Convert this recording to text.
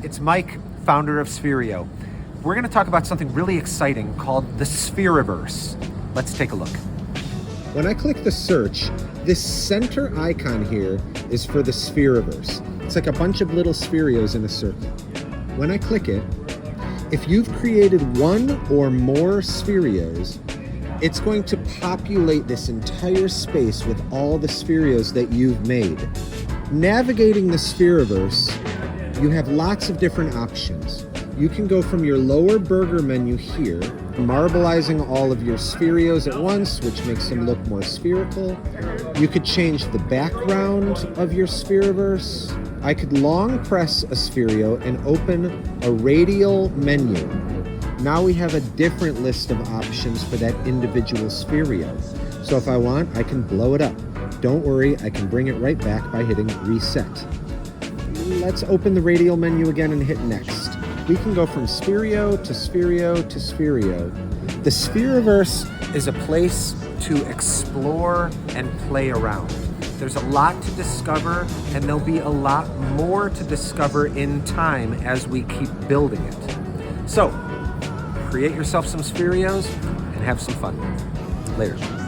it's Mike, founder of Spherio. We're going to talk about something really exciting called the Spheriverse. Let's take a look. When I click the search, this center icon here is for the Spheriverse. It's like a bunch of little Spherios in a circle. When I click it, if you've created one or more Spherios, it's going to populate this entire space with all the Spherios that you've made. Navigating the Spheriverse, you have lots of different options. You can go from your lower burger menu here, marbleizing all of your Spherios at once, which makes them look more spherical. You could change the background of your Spheriverse. I could long press a Spherio and open a radial menu. Now we have a different list of options for that individual Spherio. So if I want, I can blow it up. Don't worry, I can bring it right back by hitting reset. Let's open the radial menu again and hit next. We can go from Spherio to Spherio to Spherio. The Spheriverse Is a place to explore and play around. There's a lot to discover, and there'll be a lot more to discover in time as we keep building it. So, create yourself some Spherios and have some fun. Later.